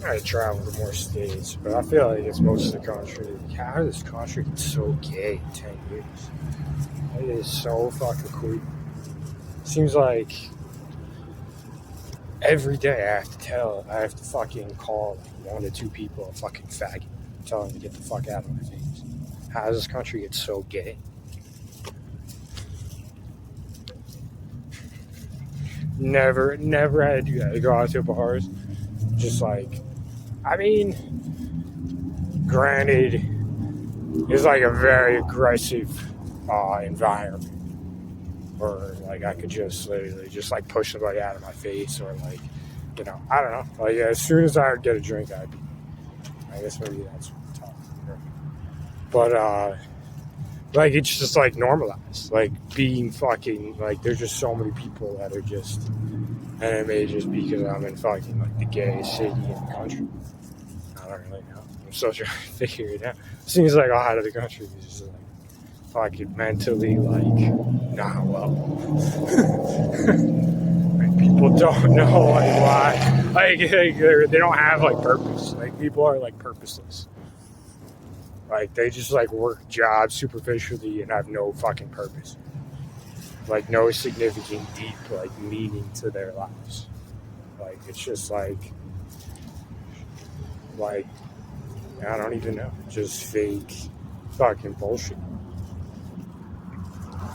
I travel to more states, but I feel like it's most of the country. How did this country get so gay in 10 years? It is so fucking quick. Seems like every day I have to fucking call like 1 to 2 people a fucking faggot, tell them to get the fuck out of my face. How does this country get so gay? Never had to do that. To go out to bars, just like, I mean, granted, it's like a very aggressive environment, or like I could just literally just like push somebody out of my face, or like, you know, I don't know. Like as soon as I would get a drink, I guess maybe that's what I'm talking about. But like it's just like normalized, like being fucking like there's just so many people that are just, and it may just be because I'm in fucking like the gayest city in the country. I don't really know. I'm still trying to figure it out. It seems like a lot of the country is just like fucking mentally like not well. Like people don't know like why. Like they don't have like purpose. Like people are like purposeless. Like they just like work jobs superficially and have no fucking purpose. Like no significant deep like meaning to their lives. Like it's just like I don't even know. Just fake fucking bullshit.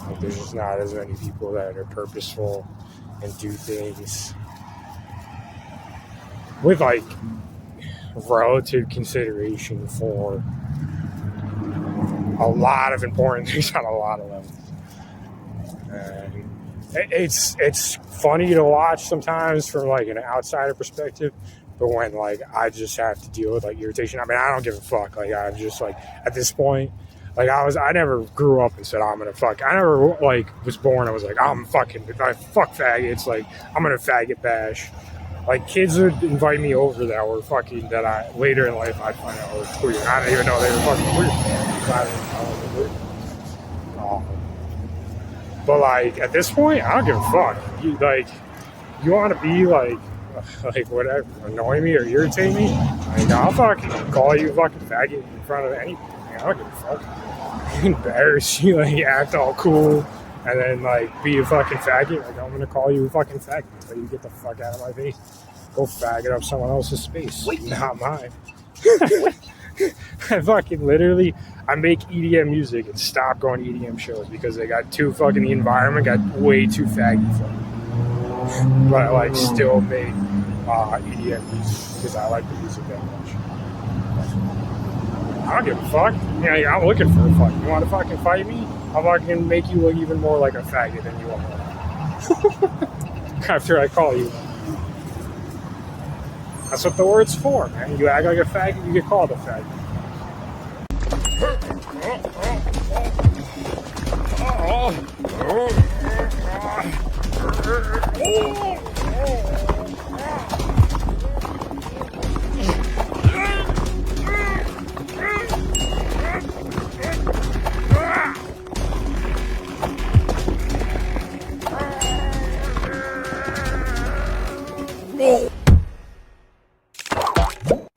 Like there's just not as many people that are purposeful and do things with like relative consideration for a lot of important things on a lot of levels. And it's funny to watch sometimes from like an outsider perspective, but when like I just have to deal with like irritation, I mean I don't give a fuck. Like I'm just like at this point, like I never grew up and said I'm gonna fuck. I never like was born. I was like I fuck faggots. Like I'm gonna faggot bash. Like kids would invite me over that were fucking that I later in life I'd find out were queer. I didn't even know they were fucking queer. But like at this point, I don't give a fuck. You want to be like whatever, annoy me or irritate me? Like, I'll fucking call you a fucking faggot in front of anything. I don't give a fuck. Embarrass you, like act all cool, and then like be a fucking faggot. Like I'm gonna call you a fucking faggot until you get the fuck out of my face. Go faggot up someone else's space, not mine. I fucking literally, I make EDM music and stop going to EDM shows because they got too fucking, the environment got way too faggy for me. But I like still make EDM music because I like the music that much. I don't give a fuck. Yeah, I'm looking for a fight. You want to fucking fight me? I'll fucking make you look even more like a faggot than you are. After I call you. That's what the word's for, man. You act like a faggot, you get called a faggot.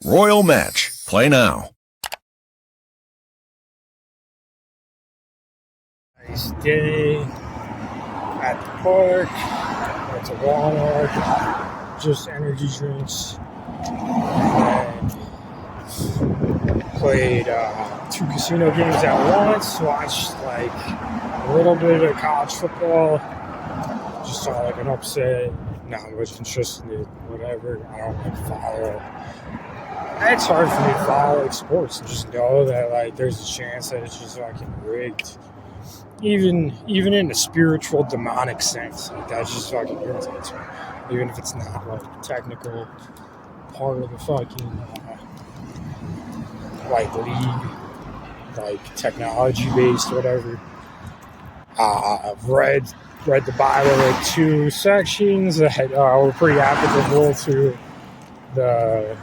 Royal Match. Play now. Nice day at the park. Went to Walmart. Just energy drinks. And played 2 casino games at once. Watched like a little bit of college football. Just saw like an upset. Not much interested. Whatever. I don't like follow. It's hard for me to follow like sports and just know that like there's a chance that it's just fucking rigged. Even in the spiritual demonic sense, like that just fucking irritates me. Even if it's not like a technical part of the fucking like league, like technology based, whatever. I've read the Bible like 2 sections that were pretty applicable to the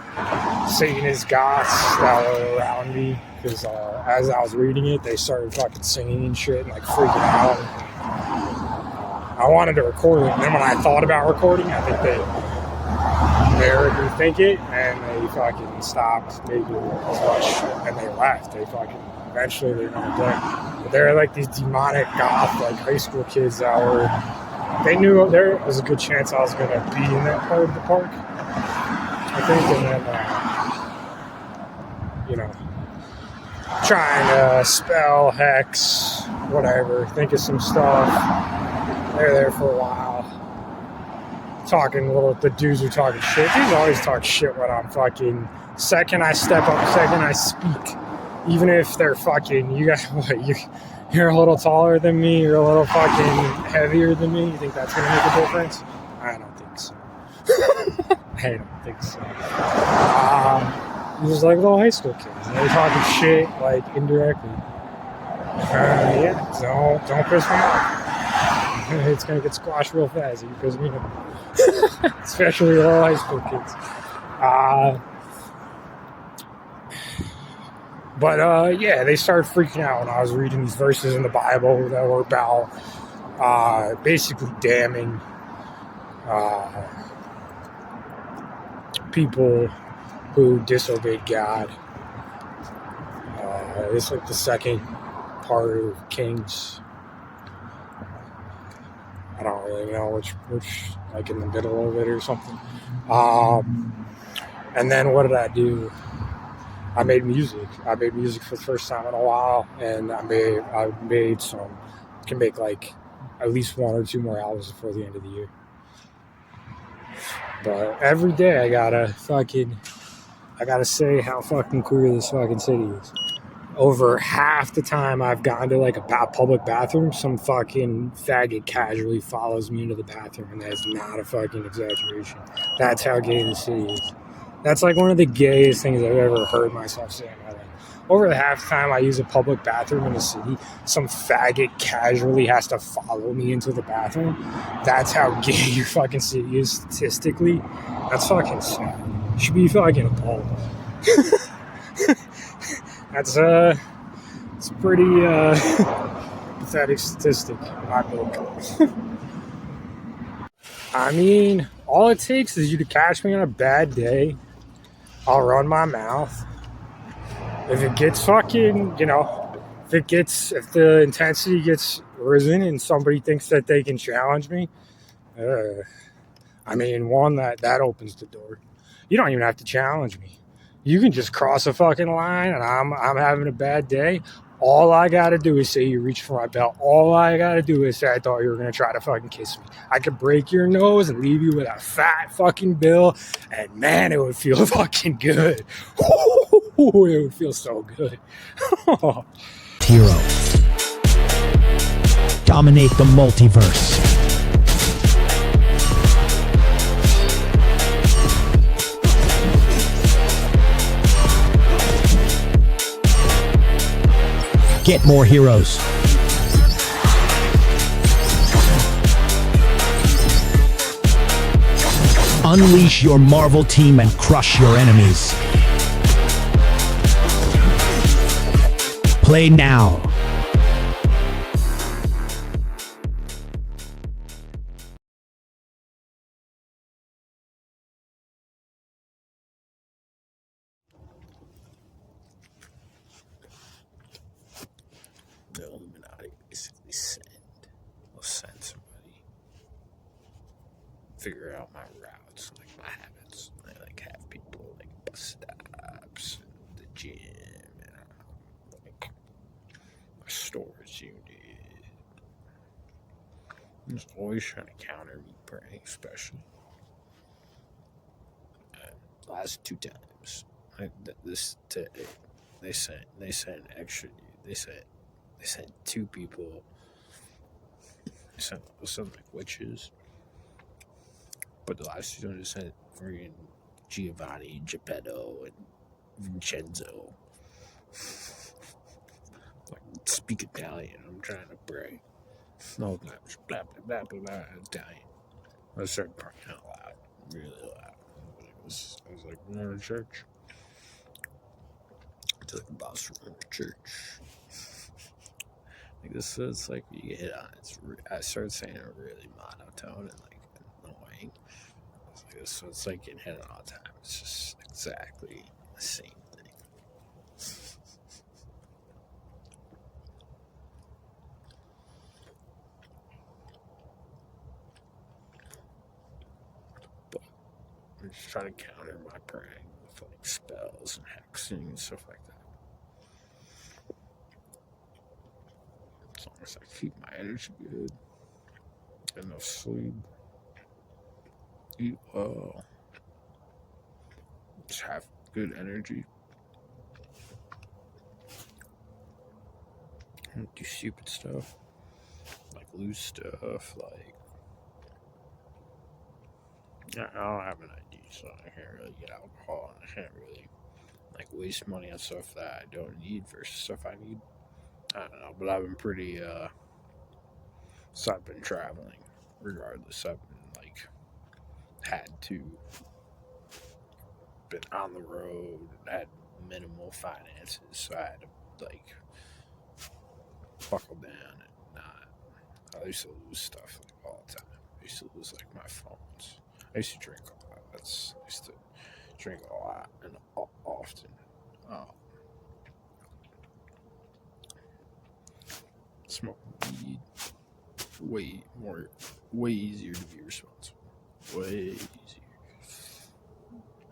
Satanist goths that were around me, because as I was reading it, they started fucking singing and shit and like freaking out. I wanted to record it, and then when I thought about recording, I think America think it, and they fucking stopped making as much, and they left. They fucking eventually they went away. But they're like these demonic goth like high school kids that were. They knew there was a good chance I was gonna be in that part of the park. I think, and then trying to spell hex, whatever, think of some stuff. They're there for a while. The dudes are talking shit. Dudes always talk shit when I'm fucking, second I step up, second I speak. Even if they're fucking, you're a little taller than me, you're a little fucking heavier than me, you think that's gonna make a difference? I don't think so. I don't think so. It was like little high school kids. They were talking shit, like, indirectly. Don't piss me off. It's gonna get squashed real fast if you piss me off. Especially little high school kids. They started freaking out when I was reading these verses in the Bible that were about basically damning people who disobeyed God. It's like the second part of Kings. I don't really know which like in the middle of it or something. And then what did I do? I made music. I made music for the first time in a while, and I made some. Can make like at least 1 or 2 more albums before the end of the year. But every day I gotta say how fucking queer this fucking city is. Over half the time I've gone to like a public bathroom, some fucking faggot casually follows me into the bathroom, and that's not a fucking exaggeration. That's how gay the city is. That's like one of the gayest things I've ever heard myself say in my life. Over the half the time I use a public bathroom in the city, some faggot casually has to follow me into the bathroom. That's how gay your fucking city is statistically. That's fucking sad. You should be fucking appalled. It's pretty pathetic statistic in my book. I mean, all it takes is you to catch me on a bad day. I'll run my mouth. If it gets fucking, if the intensity gets risen and somebody thinks that they can challenge me, that opens the door. You don't even have to challenge me. You can just cross a fucking line and I'm having a bad day. All I gotta do is say you reach for my belt. All I gotta do is say I thought you were gonna try to fucking kiss me. I could break your nose and leave you with a fat fucking bill, and man, it would feel fucking good. It would feel so good. Hero. Dominate the multiverse. Get more heroes. Unleash your Marvel team and crush your enemies. Play now. The Illuminati basically will send somebody figure out my routes, like my habits. I like have people like bus stops, and the gym, and like my storage unit. I'm just always trying to counter me praying, especially last 2 times. They sent 2 people. They sent like witches. But the last 2 times they sent freaking Giovanni, Geppetto, and Vincenzo. Like, speak Italian. I'm trying to pray. No, blah, blah, blah, blah, blah, Italian. I started praying out loud. Really loud. I was like, going to church. To like a boss room at church. Like this is like you get hit on. I started saying it really monotone and like annoying. I was like this, so it's like getting hit all the time. It's just exactly the same thing. But I'm just trying to counter my praying with like spells and hexing and stuff like that. As long as I keep my energy good, enough sleep, eat well, just have good energy. Don't do stupid stuff, like lose stuff, like I don't have an ID, so I can't really get alcohol, and I can't really like waste money on stuff that I don't need versus stuff I need. I don't know, but I've been pretty, so I've been traveling, regardless. I've been, like, had to, been on the road, had minimal finances, so I had to, like, buckle down and not, I used to lose stuff, like, all the time. I used to lose, like, my phones. I used to drink a lot. I used to drink a lot and often. Smoke weed, way easier to be responsible. Way easier.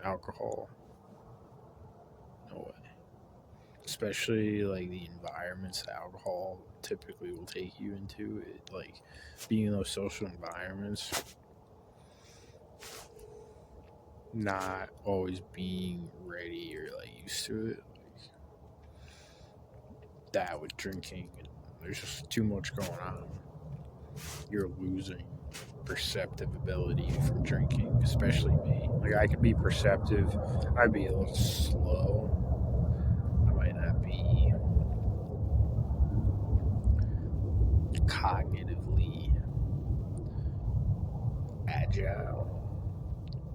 Alcohol, no way. Especially like the environments that alcohol typically will take you into. It, like being in those social environments, not always being ready or like used to it. Like that with drinking. There's just too much going on. You're losing perceptive ability from drinking, especially me. Like, I could be perceptive. I'd be a little slow. I might not be cognitively agile,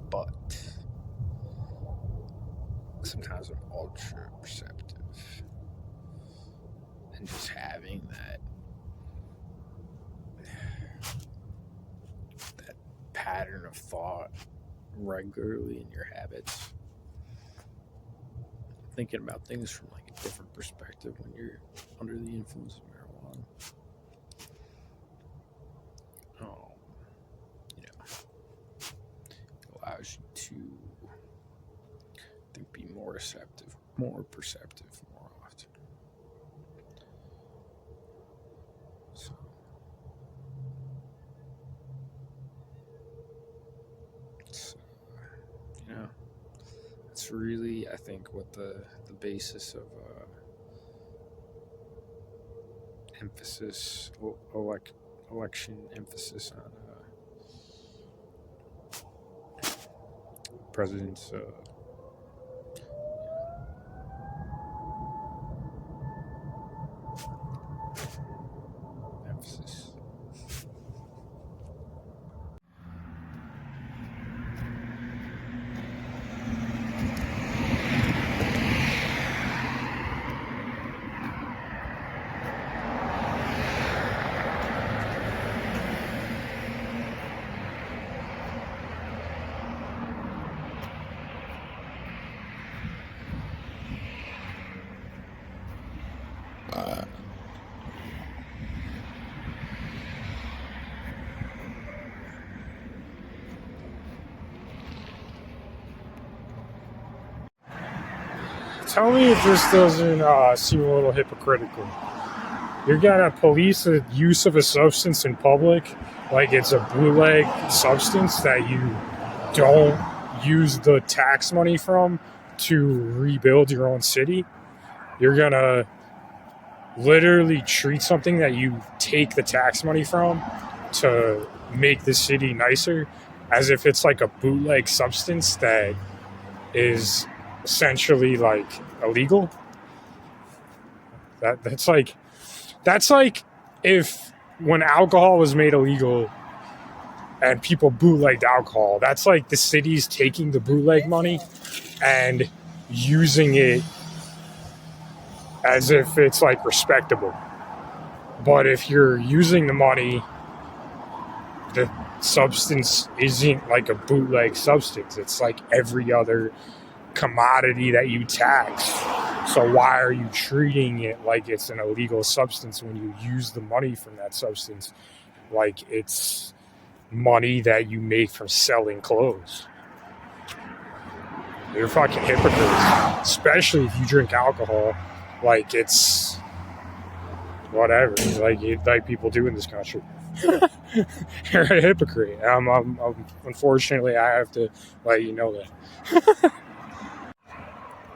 but sometimes I'm ultra perceptive. And just having that pattern of thought regularly in your habits, thinking about things from like a different perspective when you're under the influence of marijuana. It allows you to, I think, be more receptive, more perceptive, more often. So, it's, it's really, I think, what the basis of emphasis, election emphasis on president's emphasis. Tell me if this doesn't seem a little hypocritical. You're gonna police the use of a substance in public like it's a bootleg substance that you don't use the tax money from to rebuild your own city. You're gonna literally treat something that you take the tax money from to make the city nicer as if it's like a bootleg substance that is essentially like illegal. That's like if when alcohol was made illegal and people bootlegged alcohol, that's like the city's taking the bootleg money and using it as if it's like respectable. But if you're using the money, the substance isn't like a bootleg substance. It's like every other commodity that you tax. So why are you treating it like it's an illegal substance when you use the money from that substance like it's money that you make from selling clothes? You're fucking hypocrites, especially if you drink alcohol like it's whatever, like people do in this country. You're a hypocrite. Unfortunately, I have to let you know that.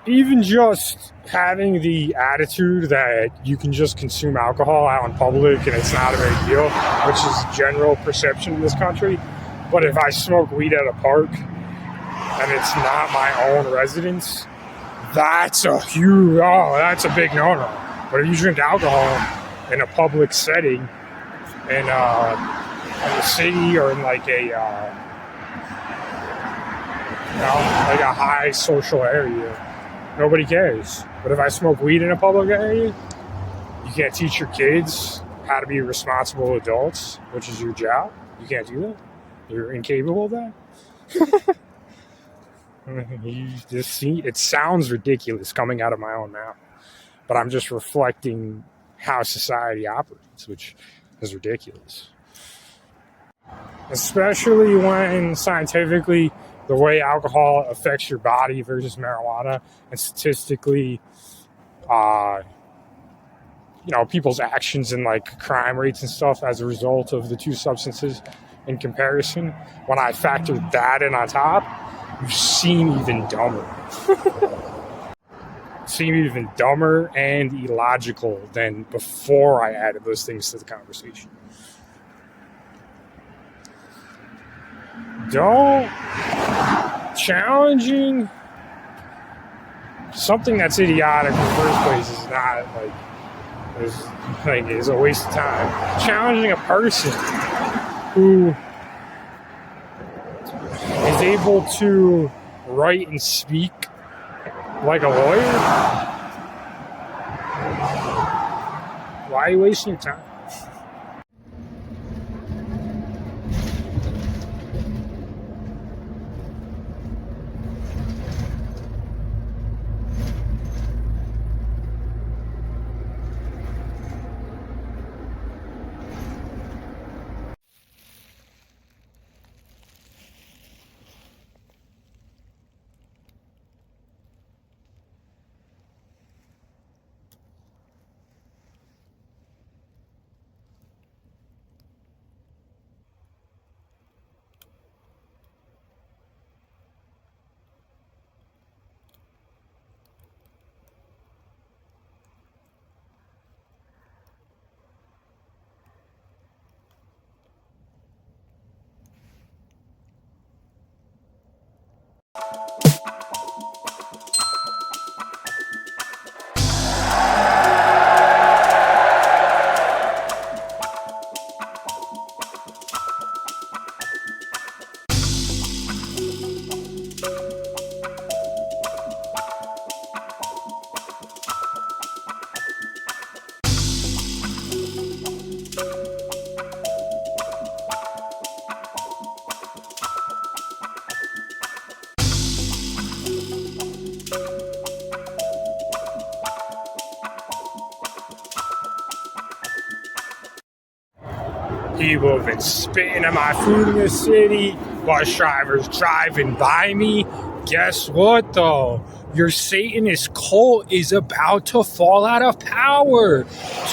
Even just having the attitude that you can just consume alcohol out in public and it's not a big deal, which is general perception in this country. But if I smoke weed at a park and it's not my own residence, that's a big no-no. But if you drink alcohol in a public setting, in the city or in like a like a high social area, nobody cares. But if I smoke weed in a public area, you can't teach your kids how to be responsible adults, which is your job. You can't do that. You're incapable of that. It sounds ridiculous coming out of my own mouth, but I'm just reflecting how society operates, which is ridiculous. Especially when scientifically the way alcohol affects your body versus marijuana, and statistically, people's actions and like crime rates and stuff as a result of the two substances in comparison. When I factored that in on top, you seem even dumber. Seem even dumber and illogical than before I added those things to the conversation. Challenging something that's idiotic in the first place is not is a waste of time. Challenging a person who is able to write and speak like a lawyer? Why are you wasting your time? People have been spitting at my food in this city. Bus drivers driving by me. Guess what, though? Your Satanist cult is about to fall out of power.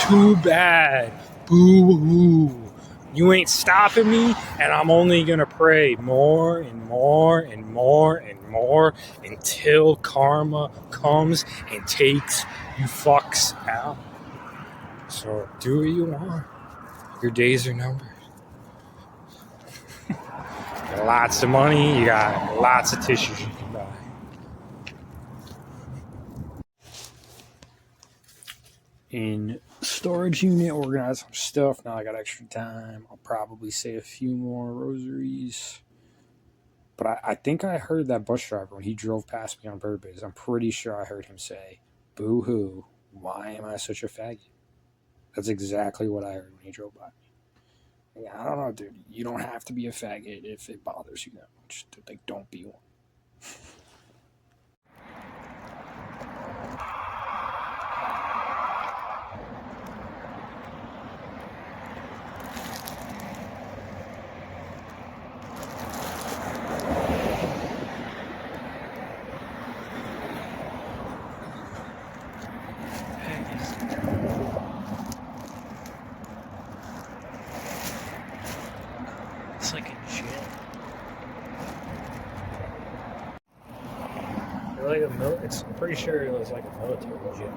Too bad. Boo-hoo. You ain't stopping me, and I'm only going to pray more and more and more and more until karma comes and takes you fucks out. So do what you want. Your days are numbered. Got lots of money, you got lots of tissues you can buy. In storage unit, organize some stuff. Now I got extra time. I'll probably say a few more rosaries. But I think I heard that bus driver when he drove past me on purpose. I'm pretty sure I heard him say, "Boo-hoo, why am I such a faggot?" That's exactly what I heard when he drove by me. Yeah, I don't know, dude. You don't have to be a faggot if it bothers you that much. Like, don't be one. It's like a gym. Like I'm pretty sure it was like a military gym.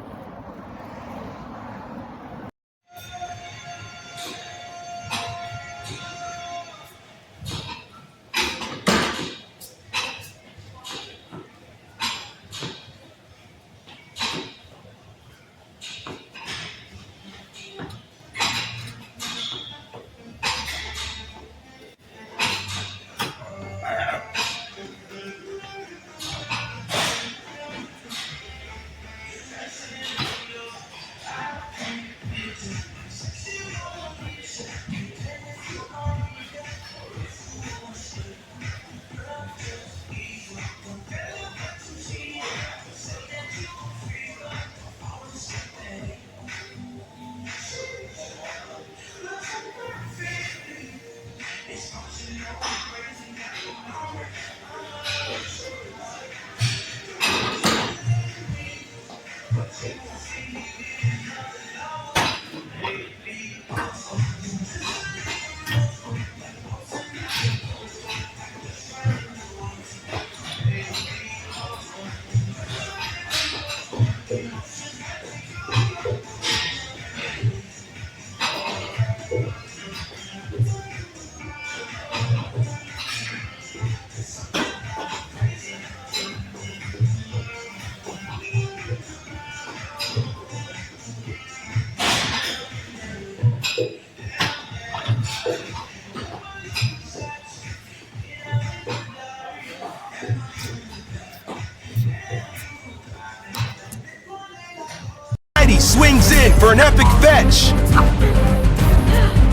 Swings in for an epic fetch.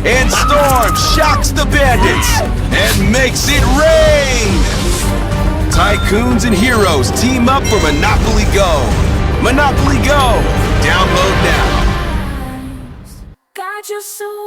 And Storm shocks the bandits and makes it rain. Tycoons and heroes team up for Monopoly Go. Monopoly Go. Download now. Got your soul.